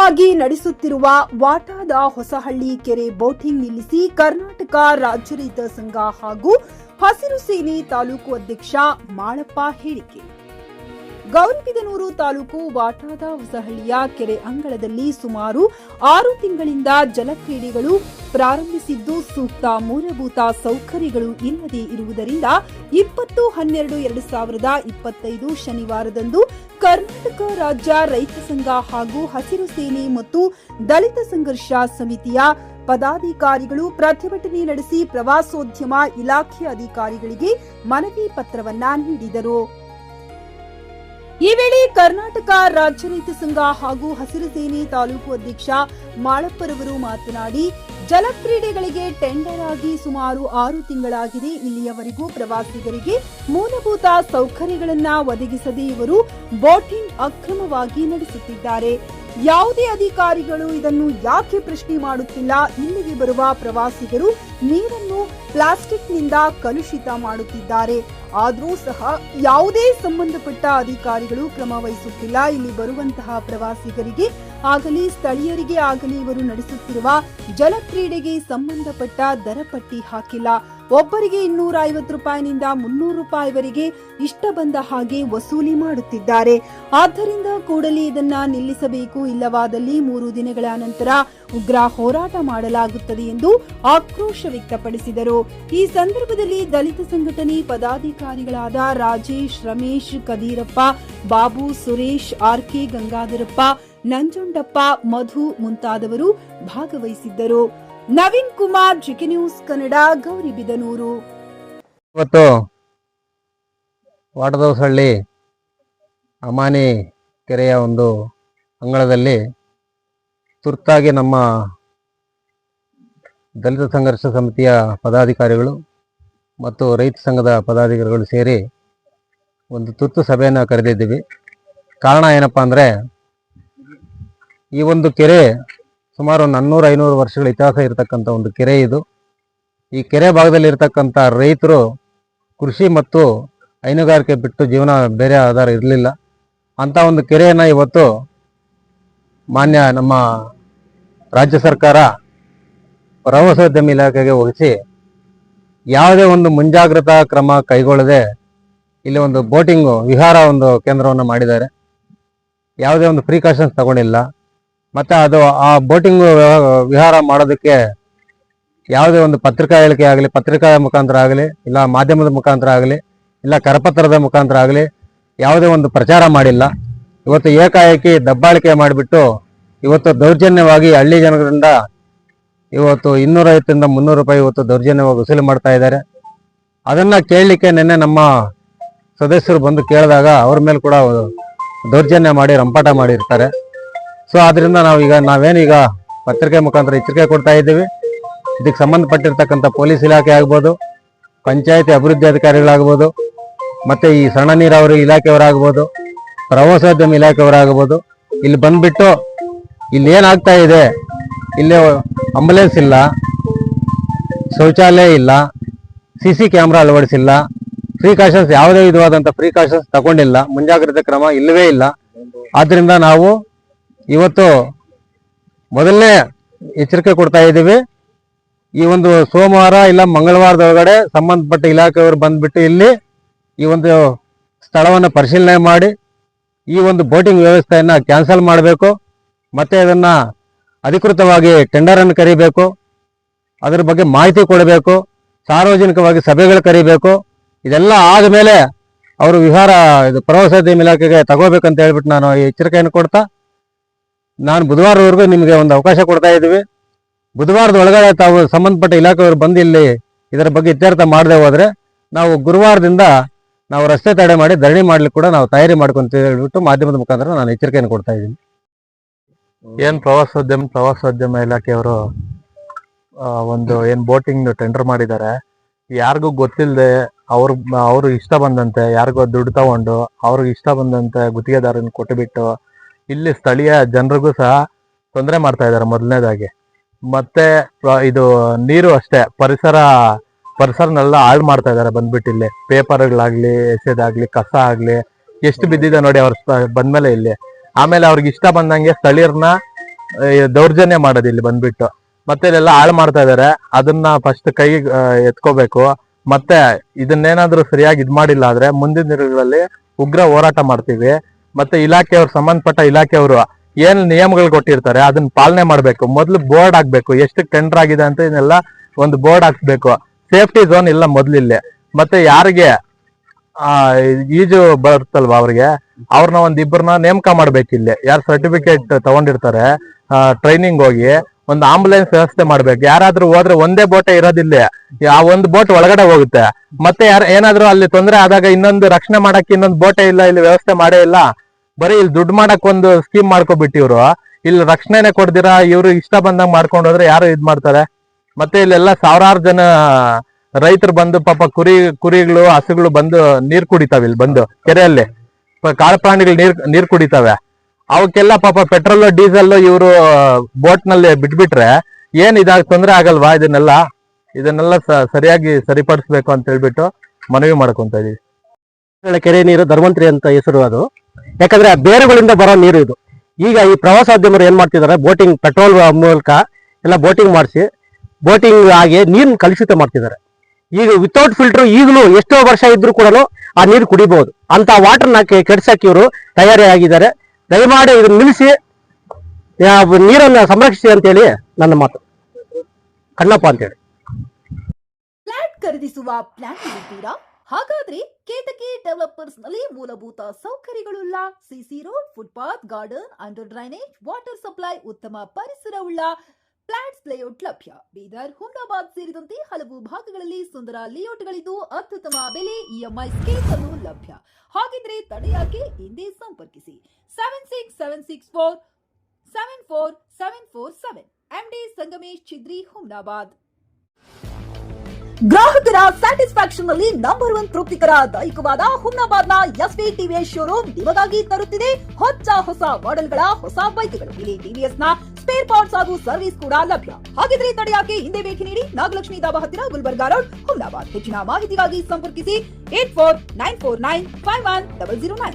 ಅಕ್ರಮವಾಗಿ ನಡೆಸುತ್ತಿರುವ ವಾಟಾದ ಹೊಸಹಳ್ಳಿ ಕೆರೆ ಬೋಟಿಂಗ್ ನಿಲ್ಲಿಸಿ ಕರ್ನಾಟಕ ರಾಜ್ಯ ರೈತ ಸಂಘ ಹಾಗೂ ಹಸಿರು ಸೇನೆ ತಾಲೂಕು ಅಧ್ಯಕ್ಷ ಮಾಳಪ್ಪ ಹೇಳಿಕೆ. ಗೌರಿಬಿದನೂರು ತಾಲೂಕು ವಾಟಾದ ಹೊಸಹಳ್ಳಿಯ ಕೆರೆ ಅಂಗಳದಲ್ಲಿ ಸುಮಾರು 6 ತಿಂಗಳಿಂದ ಜಲಕ್ರೀಡೆಗಳು ಪ್ರಾರಂಭಿಸಿದ್ದು ಸೂಕ್ತ ಮೂಲಭೂತ ಸೌಕರ್ಯಗಳು ಇಲ್ಲದೆ ಇರುವುದರಿಂದ 20/12/2025 ಶನಿವಾರದಂದು ಕರ್ನಾಟಕ ರಾಜ್ಯ ರೈತ ಸಂಘ ಹಾಗೂ ಹಸಿರು ಸೇನೆ ಮತ್ತು ದಲಿತ ಸಂಘರ್ಷ ಸಮಿತಿಯ ಪದಾಧಿಕಾರಿಗಳು ಪ್ರತಿಭಟನೆ ನಡೆಸಿ ಪ್ರವಾಸೋದ್ಯಮ ಇಲಾಖೆ ಅಧಿಕಾರಿಗಳಿಗೆ ಮನವಿ ಪತ್ರವನ್ನ ನೀಡಿದರು. ಈ ವೇಳೆ ಕರ್ನಾಟಕ ರಾಜ್ಯ ರೈತ ಸಂಘ ಹಾಗೂ ಹಸಿರು ಸೇನೆ ತಾಲೂಕು ಅಧ್ಯಕ್ಷ ಮಾಳಪ್ಪರವರು ಮಾತನಾಡಿ, ಜಲಕ್ರೀಡೆಗಳಿಗೆ ಟೆಂಡರ್ ಆಗಿ ಸುಮಾರು 6 ತಿಂಗಳಾಗಿದೆ. ಇಲ್ಲಿಯವರೆಗೂ ಪ್ರವಾಸಿಗರಿಗೆ ಮೂಲಭೂತ ಸೌಕರ್ಯಗಳನ್ನ ಒದಗಿಸದೆ ಇವರು ಬೋಟಿಂಗ್ ಅಕ್ರಮವಾಗಿ ನಡೆಸುತ್ತಿದ್ದಾರೆ. ಯಾವುದೇ ಅಧಿಕಾರಿಗಳು ಇದನ್ನು ಯಾಕೆ ಪ್ರಶ್ನೆ ಮಾಡುತ್ತಿಲ್ಲ? ಇಲ್ಲಿಗೆ ಬರುವ ಪ್ರವಾಸಿಗರು ನೀರನ್ನು ಪ್ಲಾಸ್ಟಿಕ್ನಿಂದ ಕಲುಷಿತ ಮಾಡುತ್ತಿದ್ದಾರೆ. ಆದರೂ ಸಹ ಯಾವುದೇ ಸಂಬಂಧಪಟ್ಟ ಅಧಿಕಾರಿಗಳು ಕ್ರಮ ವಹಿಸುತ್ತಿಲ್ಲ. ಇಲ್ಲಿ ಬರುವಂತಹ ಪ್ರವಾಸಿಗರಿಗೆ ಆಗಲಿ ಸ್ಥಳೀಯರಿಗೆ ಆಗಲಿ ಇವರು ನಡೆಸುತ್ತಿರುವ ಜಲಕ್ರೀಡೆಗೆ ಸಂಬಂಧಪಟ್ಟ ದರ ಪಟ್ಟಿ ಹಾಕಿಲ್ಲ. ಒಬ್ಬರಿಗೆ 250 ರೂಪಾಯಿನಿಂದ 300 ರೂಪಾಯಿವರೆಗೆ ಇಷ್ಟ ಬಂದ ಹಾಗೆ ವಸೂಲಿ ಮಾಡುತ್ತಿದ್ದಾರೆ. ಆದ್ದರಿಂದ ಕೂಡಲೇ ಇದನ್ನ ನಿಲ್ಲಿಸಬೇಕು, ಇಲ್ಲವಾದಲ್ಲಿ 3 ದಿನಗಳ ನಂತರ ಉಗ್ರ ಹೋರಾಟ ಮಾಡಲಾಗುತ್ತದೆ ಎಂದು ಆಕ್ರೋಶ ವ್ಯಕ್ತಪಡಿಸಿದರು. ಈ ಸಂದರ್ಭದಲ್ಲಿ ದಲಿತ ಸಂಘಟನೆ ಪದಾಧಿಕಾರಿಗಳಾದ ರಾಜೇಶ್, ರಮೇಶ್, ಕದೀರಪ್ಪ, ಬಾಬು, ಸುರೇಶ್, ಆರ್ಕೆ, ಗಂಗಾಧರಪ್ಪ, ನಂಜುಂಡಪ್ಪ, ಮಧು ಮುಂತಾದವರು ಭಾಗವಹಿಸಿದ್ದರು. Naveen Kumar, G K news Kannada, Gauribidanur. ಇವತ್ತು ವಾಟದ ಹೊಸಹಳ್ಳಿ ಅಮಾನಿ ಕೆರೆಯ ಒಂದು ಅಂಗಳದಲ್ಲಿ ತುರ್ತಾಗಿ ನಮ್ಮ ದಲಿತ ಸಂಘರ್ಷ ಸಮಿತಿಯ ಪದಾಧಿಕಾರಿಗಳು ಮತ್ತು ರೈತ ಸಂಘದ ಪದಾಧಿಕಾರಿಗಳು ಸೇರಿ ಒಂದು ತುರ್ತು ಸಭೆಯನ್ನು ಕರೆದಿದ್ದೀವಿ. ಕಾರಣ ಏನಪ್ಪ ಅಂದರೆ, ಈ ಒಂದು ಕೆರೆ ಸುಮಾರು 400-500 ವರ್ಷಗಳ ಇತಿಹಾಸ ಇರತಕ್ಕಂಥ ಒಂದು ಕೆರೆ ಇದು. ಈ ಕೆರೆ ಭಾಗದಲ್ಲಿ ಇರತಕ್ಕಂಥ ರೈತರು ಕೃಷಿ ಮತ್ತು ಹೈನುಗಾರಿಕೆ ಬಿಟ್ಟು ಜೀವನ ಬೇರೆ ಆಧಾರ ಇರಲಿಲ್ಲ. ಅಂಥ ಒಂದು ಕೆರೆಯನ್ನು ಇವತ್ತು ಮಾನ್ಯ ನಮ್ಮ ರಾಜ್ಯ ಸರ್ಕಾರ ಪ್ರವಾಸೋದ್ಯಮ ಇಲಾಖೆಗೆ ವಹಿಸಿ ಯಾವುದೇ ಒಂದು ಮುಂಜಾಗ್ರತಾ ಕ್ರಮ ಕೈಗೊಳ್ಳದೆ ಇಲ್ಲಿ ಒಂದು ಬೋಟಿಂಗ್ ವಿಹಾರ ಒಂದು ಕೇಂದ್ರವನ್ನು ಮಾಡಿದ್ದಾರೆ. ಯಾವುದೇ ಒಂದು ಪ್ರಿಕಾಷನ್ಸ್ ತಗೊಂಡಿಲ್ಲ. ಮತ್ತು ಅದು ಆ ಬೋಟಿಂಗ್ ವಿಹಾರ ಮಾಡೋದಕ್ಕೆ ಯಾವುದೇ ಒಂದು ಪತ್ರಿಕಾ ಹೇಳಿಕೆ ಆಗಲಿ, ಪತ್ರಿಕಾ ಮುಖಾಂತರ ಆಗಲಿ, ಇಲ್ಲ ಮಾಧ್ಯಮದ ಮುಖಾಂತರ ಆಗಲಿ, ಇಲ್ಲ ಕರಪತ್ರದ ಮುಖಾಂತರ ಆಗಲಿ ಯಾವುದೇ ಒಂದು ಪ್ರಚಾರ ಮಾಡಿಲ್ಲ. ಇವತ್ತು ಏಕಾಏಕಿ ದಬ್ಬಾಳಿಕೆ ಮಾಡಿಬಿಟ್ಟು ಇವತ್ತು ದೌರ್ಜನ್ಯವಾಗಿ ಹಳ್ಳಿ ಜನರಿಂದ ಇವತ್ತು 250-300 ರೂಪಾಯಿ ಇವತ್ತು ದೌರ್ಜನ್ಯವಾಗಿ ವಸೂಲಿ ಮಾಡ್ತಾ ಇದ್ದಾರೆ. ಅದನ್ನು ಕೇಳಲಿಕ್ಕೆ ನಿನ್ನೆ ನಮ್ಮ ಸದಸ್ಯರು ಬಂದು ಕೇಳಿದಾಗ ಅವ್ರ ಮೇಲೆ ಕೂಡ ದೌರ್ಜನ್ಯ ಮಾಡಿ ರಂಪಾಟ ಮಾಡಿರ್ತಾರೆ. ಸೊ ಆದ್ದರಿಂದ ನಾವೇನೀಗ ಪತ್ರಿಕೆ ಮುಖಾಂತರ ಎಚ್ಚರಿಕೆ ಕೊಡ್ತಾ ಇದ್ದೀವಿ. ಇದಕ್ಕೆ ಸಂಬಂಧಪಟ್ಟಿರ್ತಕ್ಕಂಥ ಪೊಲೀಸ್ ಇಲಾಖೆ ಆಗ್ಬೋದು, ಪಂಚಾಯತಿ ಅಭಿವೃದ್ಧಿ ಅಧಿಕಾರಿಗಳಾಗ್ಬೋದು, ಮತ್ತು ಈ ಸಣ್ಣ ನೀರಾವರಿ ಇಲಾಖೆಯವರಾಗ್ಬೋದು, ಪ್ರವಾಸೋದ್ಯಮ ಇಲಾಖೆಯವರಾಗ್ಬೋದು, ಇಲ್ಲಿ ಬಂದ್ಬಿಟ್ಟು ಇಲ್ಲಿ ಏನಾಗ್ತಾ ಇದೆ, ಇಲ್ಲಿ ಆಂಬುಲೆನ್ಸ್ ಇಲ್ಲ, ಶೌಚಾಲಯ ಇಲ್ಲ, CC ಕ್ಯಾಮ್ರಾ ಅಳವಡಿಸಿಲ್ಲ, ಪ್ರಿಕಾಷನ್ಸ್ ಯಾವುದೇ ವಿಧವಾದಂಥ ಪ್ರಿಕಾಷನ್ಸ್ ತಗೊಂಡಿಲ್ಲ, ಮುಂಜಾಗ್ರತೆ ಕ್ರಮ ಇಲ್ಲವೇ ಇಲ್ಲ. ಆದ್ದರಿಂದ ನಾವು ಇವತ್ತು ಮೊದಲನೇ ಎಚ್ಚರಿಕೆ ಕೊಡ್ತಾ ಇದ್ದೀವಿ. ಈ ಒಂದು ಸೋಮವಾರ ಇಲ್ಲ ಮಂಗಳವಾರದೊಳಗಡೆ ಸಂಬಂಧಪಟ್ಟ ಇಲಾಖೆಯವರು ಬಂದ್ಬಿಟ್ಟು ಇಲ್ಲಿ ಈ ಒಂದು ಸ್ಥಳವನ್ನು ಪರಿಶೀಲನೆ ಮಾಡಿ ಈ ಒಂದು ಬೋಟಿಂಗ್ ವ್ಯವಸ್ಥೆಯನ್ನು ಕ್ಯಾನ್ಸಲ್ ಮಾಡಬೇಕು. ಮತ್ತು ಅದನ್ನು ಅಧಿಕೃತವಾಗಿ ಟೆಂಡರನ್ನು ಕರಿಬೇಕು, ಅದರ ಬಗ್ಗೆ ಮಾಹಿತಿ ಕೊಡಬೇಕು, ಸಾರ್ವಜನಿಕವಾಗಿ ಸಭೆಗಳು ಕರಿಬೇಕು. ಇದೆಲ್ಲ ಆದಮೇಲೆ ಅವರು ವಿಹಾರ ಇದು ಪ್ರವಾಸೋದ್ಯಮ ಇಲಾಖೆಗೆ ತಗೋಬೇಕಂತ ಹೇಳ್ಬಿಟ್ಟು ನಾನು ಈ ಎಚ್ಚರಿಕೆಯನ್ನು ಕೊಡ್ತಾ, ನಾನು ಬುಧವಾರವರೆಗೂ ನಿಮಗೆ ಒಂದು ಅವಕಾಶ ಕೊಡ್ತಾ ಇದ್ದೀವಿ. ಬುಧವಾರದ ಒಳಗಡೆ ತಾವು ಸಂಬಂಧಪಟ್ಟ ಇಲಾಖೆಯವರು ಬಂದು ಇಲ್ಲಿ ಇದರ ಬಗ್ಗೆ ಇತ್ಯರ್ಥ ಮಾಡದೆ ಹೋದರೆ ನಾವು ಗುರುವಾರದಿಂದ ನಾವು ರಸ್ತೆ ತಡೆ ಮಾಡಿ ಧರಣಿ ಮಾಡ್ಲಿಕ್ಕೆ ಕೂಡ ನಾವು ತಯಾರಿ ಮಾಡ್ಕೊಂತ ಹೇಳ್ಬಿಟ್ಟು ಮಾಧ್ಯಮದ ಮುಖಾಂತರ ನಾನು ಎಚ್ಚರಿಕೆಯನ್ನು ಕೊಡ್ತಾ ಇದ್ದೀನಿ. ಏನು ಪ್ರವಾಸೋದ್ಯಮ ಇಲಾಖೆಯವರು ಒಂದು ಏನು ಬೋಟಿಂಗ್ ಟೆಂಡರ್ ಮಾಡಿದ್ದಾರೆ, ಯಾರಿಗೂ ಗೊತ್ತಿಲ್ಲದೆ ಅವ್ರು ಇಷ್ಟ ಬಂದಂತೆ ಯಾರಿಗೋ ದುಡ್ಡು ತಗೊಂಡು ಅವ್ರಿಗೆ ಇಷ್ಟ ಬಂದಂತೆ ಗುತ್ತಿಗೆದಾರನ ಕೊಟ್ಟುಬಿಟ್ಟು ಇಲ್ಲಿ ಸ್ಥಳೀಯ ಜನರಿಗೂ ಸಹ ತೊಂದರೆ ಮಾಡ್ತಾ ಇದ್ದಾರೆ ಮೊದಲನೇದಾಗಿ. ಮತ್ತೆ ಇದು ನೀರು ಅಷ್ಟೇ, ಪರಿಸರನೆಲ್ಲ ಹಾಳು ಮಾಡ್ತಾ ಇದ್ದಾರೆ ಬಂದ್ಬಿಟ್ಟು. ಇಲ್ಲಿ ಪೇಪರ್ಗಳಾಗ್ಲಿ, ಎಸೆದಾಗ್ಲಿ, ಕಸ ಆಗ್ಲಿ ಎಷ್ಟು ಬಿದ್ದಿದೆ ನೋಡಿ ಅವ್ರು ಬಂದ್ಮೇಲೆ ಇಲ್ಲಿ. ಆಮೇಲೆ ಅವ್ರಿಗೆ ಇಷ್ಟ ಬಂದಂಗೆ ಸ್ಥಳೀಯರನ್ನ ದೌರ್ಜನ್ಯ ಮಾಡೋದು ಇಲ್ಲಿ ಬಂದ್ಬಿಟ್ಟು. ಮತ್ತೆ ಇಲ್ಲೆಲ್ಲ ಹಾಳು ಮಾಡ್ತಾ ಇದಾರೆ. ಅದನ್ನ ಫಸ್ಟ್ ಕೈ ಎತ್ಕೋಬೇಕು. ಮತ್ತೆ ಇದನ್ನೇನಾದ್ರೂ ಸರಿಯಾಗಿ ಇದ್ ಮಾಡಿಲ್ಲ ಆದ್ರೆ ಮುಂದಿನ ದಿನಗಳಲ್ಲಿ ಉಗ್ರ ಹೋರಾಟ ಮಾಡ್ತೀವಿ. ಮತ್ತೆ ಇಲಾಖೆಯವರು, ಸಂಬಂಧಪಟ್ಟ ಇಲಾಖೆಯವರು ಏನ್ ನಿಯಮಗಳು ಕೊಟ್ಟಿರ್ತಾರೆ ಅದನ್ನ ಪಾಲನೆ ಮಾಡ್ಬೇಕು. ಮೊದ್ಲು ಬೋರ್ಡ್ ಹಾಕ್ಬೇಕು, ಎಷ್ಟು ಟೆಂಡರ್ ಆಗಿದೆ ಅಂತ ಇದನ್ನೆಲ್ಲ ಒಂದು ಬೋರ್ಡ್ ಹಾಕ್ಬೇಕು. ಸೇಫ್ಟಿ ಝೋನ್ ಇಲ್ಲ ಮೊದ್ಲಿಲ್ಲಿ. ಮತ್ತೆ ಯಾರಿಗೆ ಈಜು ಬರುತ್ತಲ್ವಾ ಅವ್ರನ್ನ ಒಂದಿಬ್ಬರನ್ನ ನೇಮಕ ಮಾಡ್ಬೇಕು. ಇಲ್ಲಿ ಯಾರು ಸರ್ಟಿಫಿಕೇಟ್ ತಗೊಂಡಿರ್ತಾರೆ, ಟ್ರೈನಿಂಗ್ ಹೋಗಿ ಒಂದು ಆಂಬುಲೆನ್ಸ್ ವ್ಯವಸ್ಥೆ ಮಾಡ್ಬೇಕು. ಯಾರಾದ್ರೂ ಹೋದ್ರೆ ಒಂದೇ ಬೋಟೇ ಇರೋದಿಲ್ಲ, ಆ ಒಂದು ಬೋಟ್ ಒಳಗಡೆ ಹೋಗುತ್ತೆ. ಮತ್ತೆ ಏನಾದ್ರೂ ಅಲ್ಲಿ ತೊಂದರೆ ಆದಾಗ ಇನ್ನೊಂದು ರಕ್ಷಣೆ ಮಾಡಕ್ಕೆ ಇನ್ನೊಂದು ಬೋಟೇ ಇಲ್ಲ, ಇಲ್ಲಿ ವ್ಯವಸ್ಥೆ ಮಾಡೇ ಇಲ್ಲ. ಬರೀ ಇಲ್ಲಿ ದುಡ್ಡು ಮಾಡಕ್ ಒಂದು ಸ್ಕೀಮ್ ಮಾಡ್ಕೊಬಿಟ್ಟು ಇವ್ರು ಇಲ್ಲಿ ರಕ್ಷಣೆನೆ ಕೊಡ್ದಿರಾ ಇವ್ರು ಇಷ್ಟ ಬಂದಂಗ್ ಮಾಡ್ಕೊಂಡು ಹೋದ್ರೆ ಯಾರು ಇದ್ ಮಾಡ್ತಾರೆ? ಮತ್ತೆ ಇಲ್ಲೆಲ್ಲ ಸಾವಿರಾರು ಜನ ರೈತರು ಬಂದು ಪಾಪ ಕುರಿಗಳು ಹಸುಗಳು ಬಂದು ನೀರ್ ಕುಡಿತಾವೆ. ಇಲ್ಲಿ ಬಂದು ಕೆರೆಯಲ್ಲಿ ಕಾಡು ಪ್ರಾಣಿಗಳು ನೀರ್ ಕುಡಿತಾವೆ. ಅವಕ್ಕೆಲ್ಲ ಪಾಪ ಪೆಟ್ರೋಲ್ ಡೀಸೆಲ್ ಇವರು ಬೋಟ್ ನಲ್ಲಿ ಬಿಟ್ಬಿಟ್ರೆ ಏನ್ ತೊಂದ್ರೆ ಆಗಲ್ವಾ? ಇದನ್ನೆಲ್ಲ ಸರಿಯಾಗಿ ಸರಿಪಡಿಸ್ಬೇಕು ಅಂತ ಹೇಳ್ಬಿಟ್ಟು ಮನವಿ ಮಾಡ್ಕೊಂತ ಇದೀವಿ. ಕೆರೆ ನೀರು ಧರ್ಮಂತ್ರಿ ಅಂತ ಹೆಸರು ಅದು. ಯಾಕಂದ್ರೆ ಬೇರುಗಳಿಂದ ಬರೋ ನೀರು ಇದು. ಈಗ ಈ ಪ್ರವಾಸೋದ್ಯಮರು ಏನ್ ಮಾಡ್ತಿದ್ದಾರೆ, ಬೋಟಿಂಗ್ ಪೆಟ್ರೋಲ್ ಮೂಲಕ ಎಲ್ಲ ಬೋಟಿಂಗ್ ಮಾಡಿಸಿ ಬೋಟಿಂಗ್ ಆಗಿ ನೀರನ್ನು ಕಲುಷಿತ ಮಾಡ್ತಿದ್ದಾರೆ. ಈಗ ವಿತೌಟ್ ಫಿಲ್ಟರ್ ಈಗಲೂ ಎಷ್ಟೋ ವರ್ಷ ಇದ್ರೂ ಕೂಡ ಆ ನೀರು ಕುಡಿಬಹುದು. ಅಂತ ವಾಟರ್ನ ಕೆಡ್ಸಕ್ಕೆ ಇವರು ತಯಾರಿ ಆಗಿದ್ದಾರೆ. ದಯಮಾಡಿ ಇದನ್ನ ನಿಲ್ಲಿಸಿ ನೀರನ್ನು ಸಂರಕ್ಷಿಸಿ ಅಂತೇಳಿ ನನ್ನ ಮಾತು. ಕಣ್ಣಪ್ಪ ಅಂತೇಳಿ. ಫ್ಲಾಟ್ ಖರೀದಿಸುವ ಪ್ಲಾನ್ ಇದ್ದೀರಾ? ಹಾಗಾದ್ರೆ ಕೇತಕಿ ಡೆವಲಪರ್ಸ್ ನಲ್ಲಿ ಮೂಲಭೂತ ಸೌಕರ್ಯಗಳುಳ್ಳ CC road, footpath, garden, under drainage, water supply, ಉತ್ತಮ ಪರಿಸರವುಳ್ಳ ಫ್ಲಾಟ್ಸ್ ಲೇಔಟ್ ಲಭ್ಯ. ಬೀದರ್, ಹುಮ್ನಾಬಾದ್ ಸೇರಿದಂತೆ ಹಲವು ಭಾಗಗಳಲ್ಲಿ ಸುಂದರ ಲೇಔಟ್ಗಳಿದ್ದು ಅತ್ಯುತ್ತಮ ಬೆಲೆ, ಇಎಂಐ ಸ್ಕೀಮ್ ಅನ್ನು ಲಭ್ಯ. ಹಾಗಿದ್ರೆ ತಡೆಯಾಕೆ? ಹಿಂದೆ ಸಂಪರ್ಕಿಸಿ 7676474747 MD ಸಂಗಮೇಶ್ ಚಿದ್ರಿ, ಹುಮ್ನಾಬಾದ್. ಗ್ರಾಹಕರ ಸ್ಯಾಟಿಸ್ಫ್ಯಾಕ್ಷನ್ ನಲ್ಲಿ ನಂಬರ್ 1 ತೃಪ್ತಿಕರ ದಾಯಕವಾದ ಹುಮ್ನಾಬಾದ್ನ ಎಸ್ವಿ ಟಿವಿಎಸ್ ಶೋರೂಮ್ ನಿಮಗಾಗಿ ತರುತ್ತಿದೆ ಹೊಸ ಮಾಡೆಲ್ಗಳ ಹೊಸ ಬೈಕ್ಗಳು. ಇಲ್ಲಿ ಟಿವಿಎಸ್ ನ ಸ್ಪೇರ್ ಪಾರ್ಟ್ಸ್ ಹಾಗೂ ಸರ್ವಿಸ್ ಕೂಡ ಲಭ್ಯ. ಹಾಗಿದ್ರೆ ತಡೆಯಾಕೆ? ಹಿಂದೆ ಭೇಟಿ ನೀಡಿ. ನಾಗಲಕ್ಷ್ಮಿ ಧಾಬಾ ಹತ್ತಿರ, ಗುಲ್ಬರ್ಗಾ ರೋಡ್, ಹುಮ್ನಾಬಾದ್. ಹೆಚ್ಚಿನ ಮಾಹಿತಿಗಾಗಿ ಸಂಪರ್ಕಿಸಿ 8494951009.